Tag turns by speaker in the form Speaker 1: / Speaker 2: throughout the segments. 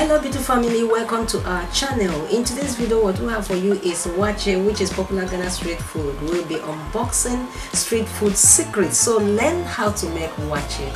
Speaker 1: Hello beautiful family, welcome to our channel. In today's video, what we have for you is waakye, which is popular Ghana street food. We'll be unboxing street food secrets, so learn how to make waakye.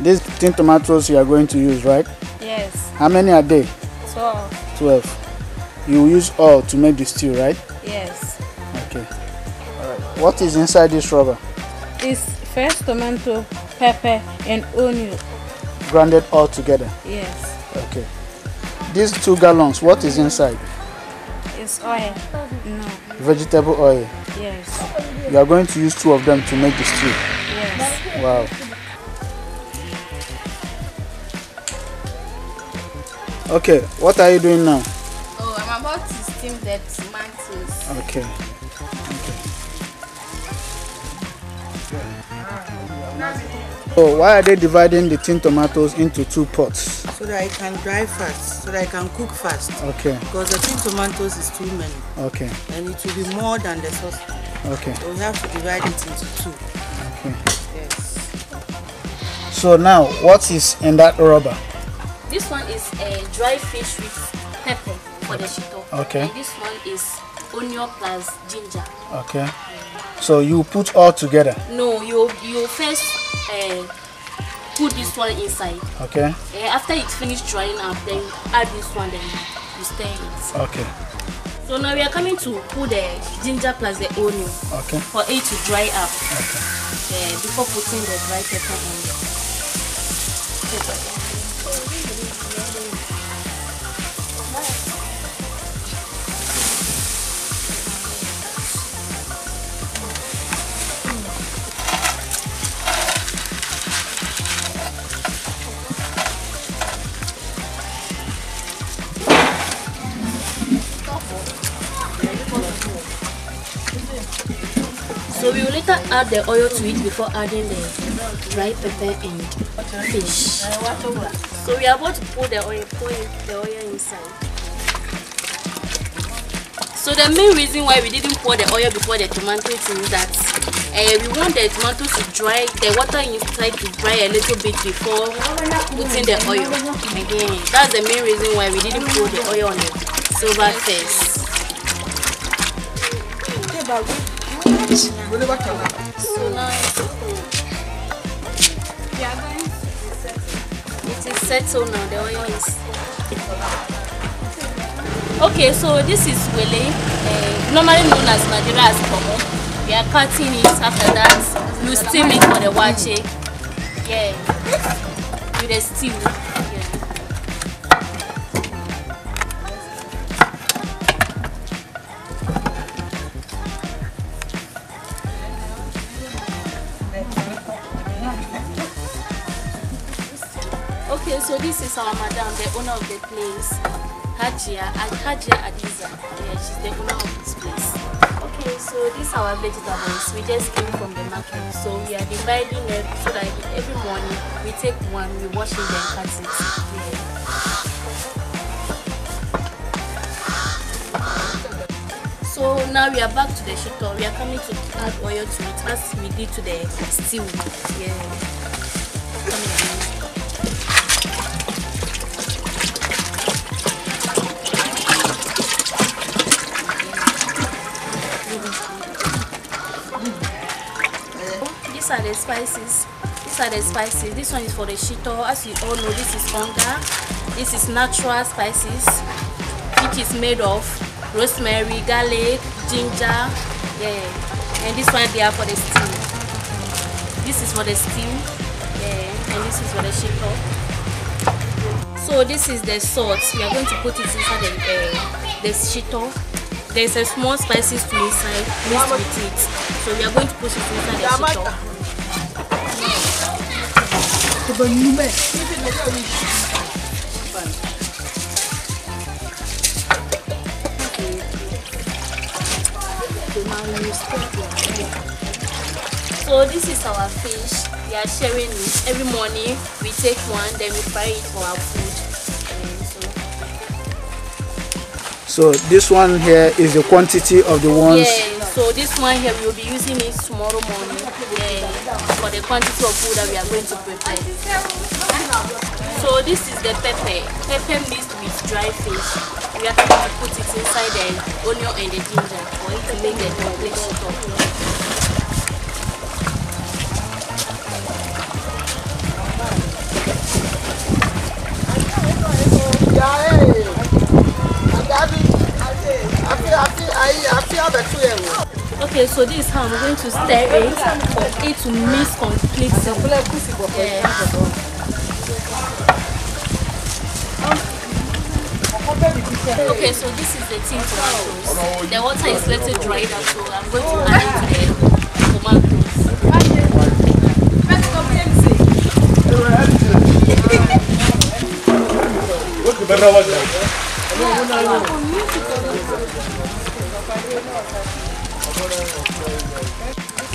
Speaker 2: These tin tomatoes you are going to use, right?
Speaker 3: Yes.
Speaker 2: How many are they?
Speaker 3: 12.
Speaker 2: 12. You use all to make the stew, right?
Speaker 3: Yes.
Speaker 2: Okay. Alright. What is inside this rubber?
Speaker 3: It's fresh tomato, pepper and onion.
Speaker 2: Grounded all together?
Speaker 3: Yes.
Speaker 2: Okay. These 2 gallons, what is inside?
Speaker 3: It's oil. No.
Speaker 2: Vegetable oil?
Speaker 3: Yes.
Speaker 2: You are going to use 2 of them to make the stew?
Speaker 3: Yes.
Speaker 2: Wow. Okay, what are you doing now?
Speaker 3: Oh, I'm about to steam the tomatoes.
Speaker 2: Okay. So why are they dividing the tin tomatoes into 2 pots?
Speaker 4: So that I can dry fast, so that I can cook fast.
Speaker 2: Okay.
Speaker 4: Because the tin tomatoes is too many.
Speaker 2: Okay.
Speaker 4: And it will be more than the sauce.
Speaker 2: Okay.
Speaker 4: So we have to divide it into 2.
Speaker 2: Okay.
Speaker 4: Yes.
Speaker 2: So now, what is in that rubber?
Speaker 5: This one is a dry fish with pepper for the shito.
Speaker 2: Okay.
Speaker 5: And this one is onion plus ginger.
Speaker 2: Okay. So you put all together?
Speaker 5: No, you first put this one inside.
Speaker 2: Okay.
Speaker 5: After it's finished drying up, then add this one, then you stir it.
Speaker 2: Okay.
Speaker 5: So now we are coming to put the ginger plus the onion.
Speaker 2: Okay.
Speaker 5: For it to dry up.
Speaker 2: Okay.
Speaker 5: Before putting the dry pepper on it. So we will later add the oil to it before adding the dry pepper and fish. So we are about to pour the oil inside. So the main reason why we didn't pour the oil before the tomatoes is that we want the tomatoes to dry, the water inside to dry a little bit before putting the oil. Again, that's the main reason why we didn't pour the oil on the silver first. So now it is settled now, the oil is. Okay, so this is Wele, normally known as Nigeria as Coleslaw. We are cutting it, after that you steam it for the waakye. Yeah, with the stew. Okay, so this is our madam, the owner of the place, Hajia Adiza. Yeah, she's the owner of this place. Okay, so these are our vegetables. We just came from the market, so we are dividing it so that every morning we take one, we wash it and cut it. Yeah. So now we are back to the shito. We are coming to add oil to it as we did to the stew. Yeah. These are the spices. These are the spices. This one is for the shito. As you all know, this is onga. This is natural spices, which is made of rosemary, garlic, ginger. Yeah. And this one they are for the stew. This is for the stew. Yeah. And this is for the shito. So this is the salt. We are going to put it inside the shito. There's a small spices to inside mixed with it. So we are going to put it inside the shito. So this is our fish. We are sharing it. Every morning we take one, then we fry it for our food.
Speaker 2: So this one here is the quantity of the ones.
Speaker 5: Yeah, so this one here we will be using it tomorrow morning for the quantity of food that we are going to prepare. So this is the pepper. Pepper mixed with dry fish. We are going to put it inside the onion and the ginger for it to make the complete shito. Okay, so this is how I'm going to stir it for it to mix completely. Yeah. Okay, so this is the tin tomatoes. The water is little dried out, so I'm going to add it to the tomatoes.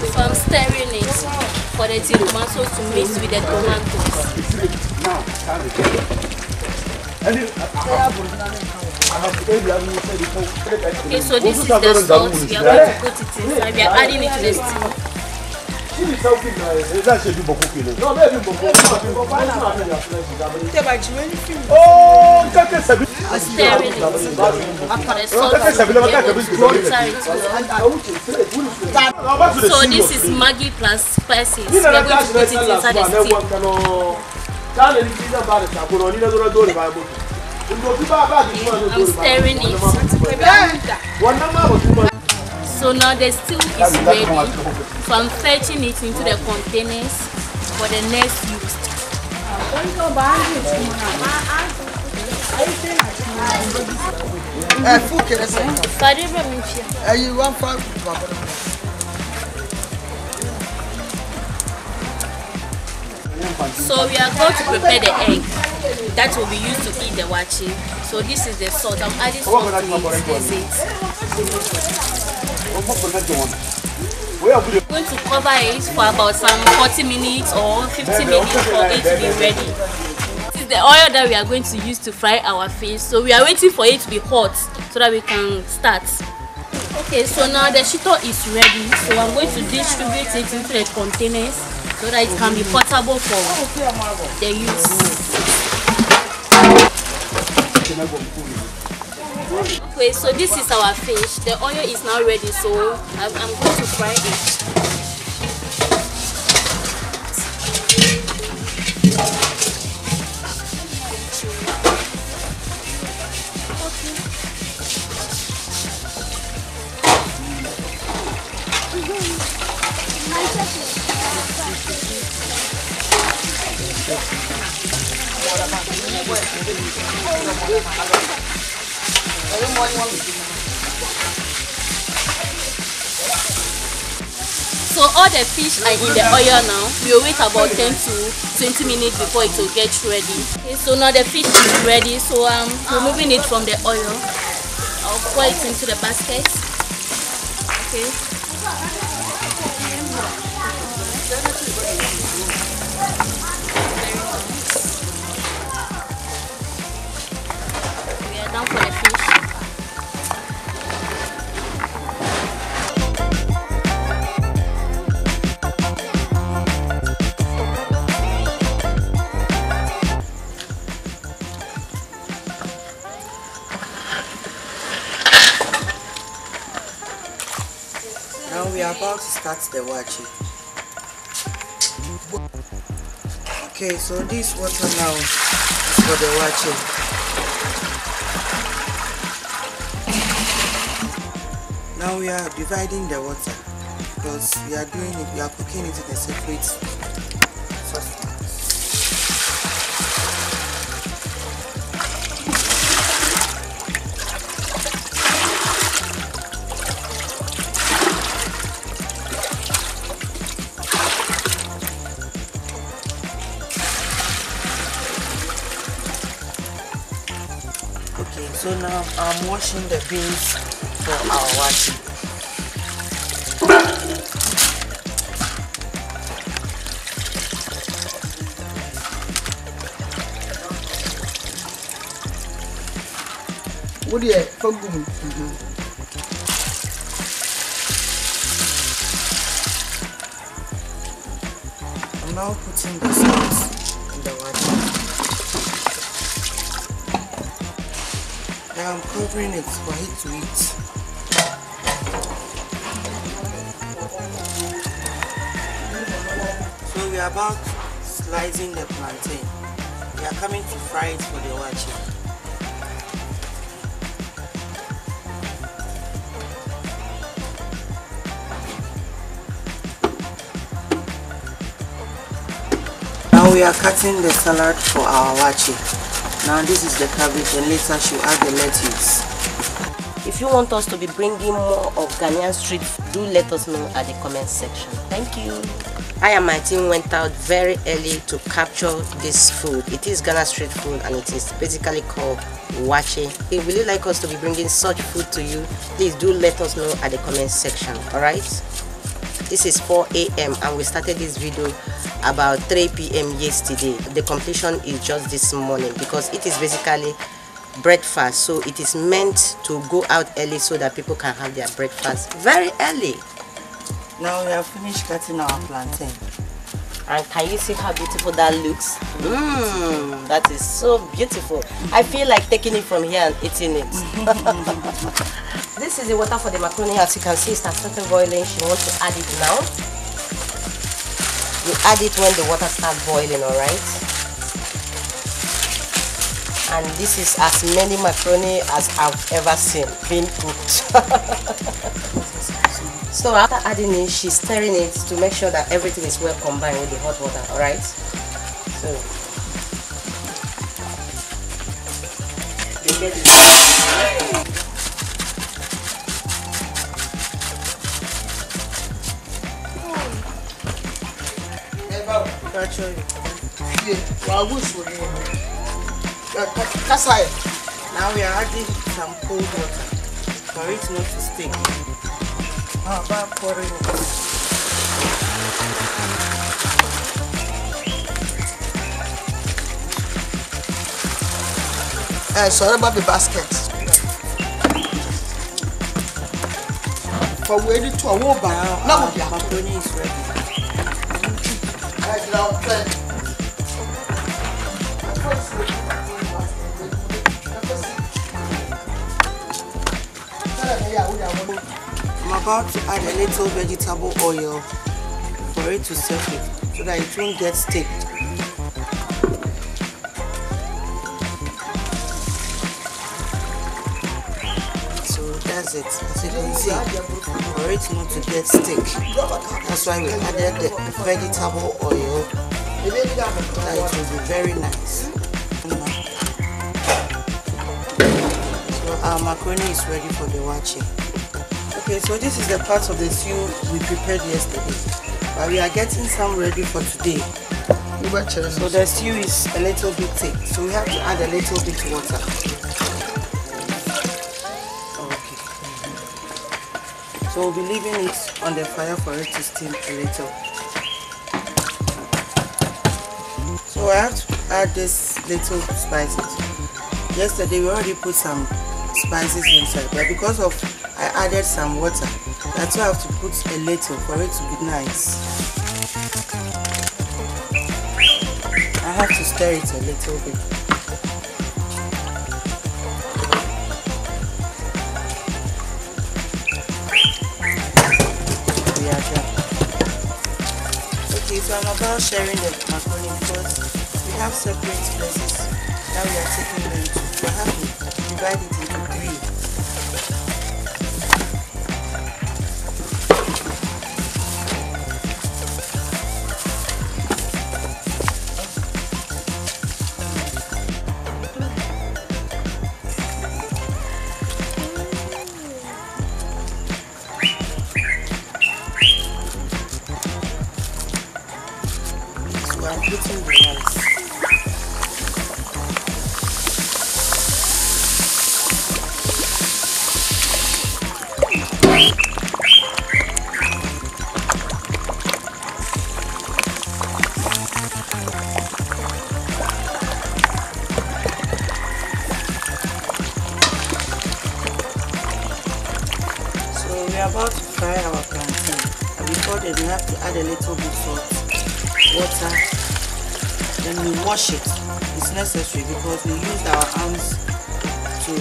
Speaker 5: So I'm stirring it for the tin tomatoes to mix with the tomatoes. Okay, so this is the salt. We are going to put it inside. We are adding it to the stew. Stirring it. For the salt, we are going to so this is Maggi plus spices. We are going to put it inside the stew. I'm stirring it. So now the stew is ready. So I'm fetching it into the containers for the next use. So we are going to prepare the egg that will be used to eat the waakye. So this is the salt. I'm adding salt to it. We are going to cover it for about some 40 minutes or 50 minutes for it to be ready. This is the oil that we are going to use to fry our fish. So we are waiting for it to be hot so that we can start. Okay, so now the shito is ready. So I'm going to distribute it into the containers so that it can be portable for the use. Okay, so this is our fish. The oil is now ready, so I'm going to fry it. So all the fish are in the oil now. We will wait about 10 to 20 minutes before it will get ready. Okay, so now the fish is ready. So I'm removing it from the oil. I'll pour it into the basket. Okay. We are done for the fish.
Speaker 4: Now we are about to start the waakye. Okay, so this water now is for the waakye. Now we are dividing the water because we are cooking it in a separate sauce. Okay, so now I'm washing the beans for our waakye.
Speaker 2: What do you Sorghum?
Speaker 4: I'm now putting the salt in the waakye. Now I'm covering it for it to eat. So we are about slicing the plantain. We are coming to fry it for the waakye. Now we are cutting the salad for our waakye. Now this is the cabbage and later she'll add the lettuce.
Speaker 1: If you want us to be bringing more of Ghanaian street food, do let us know at the comment section. Thank you. I and my team went out very early to capture this food. It is Ghana street food and it is basically called waakye. If you would like us to be bringing such food to you, please do let us know at the comment section. Alright? This is 4 a.m. and we started this video about 3 p.m. yesterday. The completion is just this morning because it is basically breakfast, so it is meant to go out early so that people can have their breakfast very early.
Speaker 4: Now we have finished cutting our plantain.
Speaker 1: And can you see how beautiful that looks? That is so beautiful. I feel like taking it from here and eating it. This is the water for the macaroni. As you can see, it has started boiling. She wants to add it now. You add it when the water starts boiling, alright? And this is as many macaroni as I've ever seen being cooked. So after adding it, she's stirring it to make sure that everything is well combined with the hot water, alright? So you get it.
Speaker 4: Now we are adding some cold water for it not to stick. About pouring it.
Speaker 6: Sorry about the basket. For ready to a war bar. Now the
Speaker 4: macaroni is ready. I'm about to add a little vegetable oil for it to settle so that it won't get stick. So that's it. As you can see, for it not to get stick. That's why we added the vegetable oil. That it will be very nice. So our macaroni is ready for the waakye. Okay, so this is the part of the stew we prepared yesterday, but we are getting some ready for today. So the stew is a little bit thick, so we have to add a little bit water. Okay. So we'll be leaving it on the fire for it to steam a little. So I have to add this little spices. Yesterday we already put some spices inside, but because of I added some water, that's why I have to put a little for it to be nice. I have to stir it a little bit. We are done. Okay, so I'm about sharing the macaroni because we have separate places that we are taking them to. So I have to divide it into 3. I'm putting the rice. So we are about to fry our plantain, and before then we have to add a little bit salt, water, then we wash it. It's necessary because we used our arms to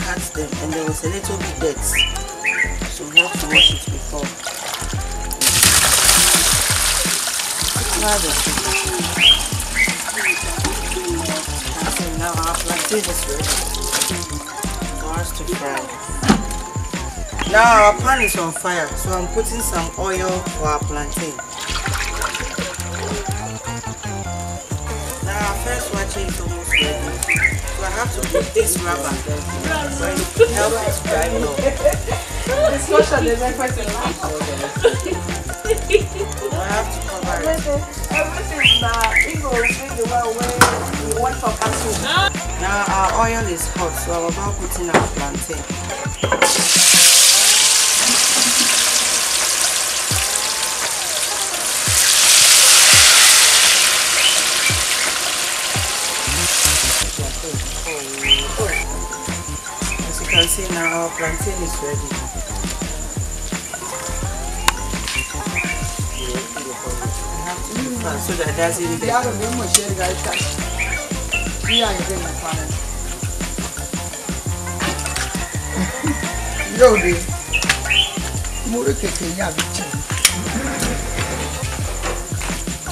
Speaker 4: cut them and there was a little bit dirt. So we have to wash it before. Okay, now our plantain is ready for us to fry. Now our pan is on fire, so I'm putting some oil for our plantain. Now our first waakye is almost ready. So I have to put this rubber so it helps it dry well. I have to cover it. Now our oil is hot, so I'm about putting our plantain. As you can see now, our plantain is ready. So that doesn't get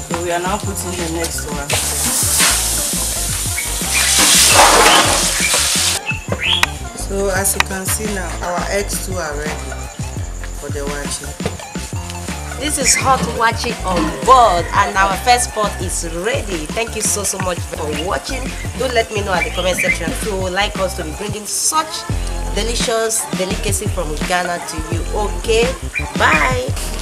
Speaker 4: So we are now putting the next one. So as you can see now, our eggs too are ready for the waakye.
Speaker 1: This is hot waakye on board and our first pot is ready. Thank you so much for watching. Do let me know at the comment section if you would like us to be bringing such delicious delicacy from Ghana to you. Okay, bye.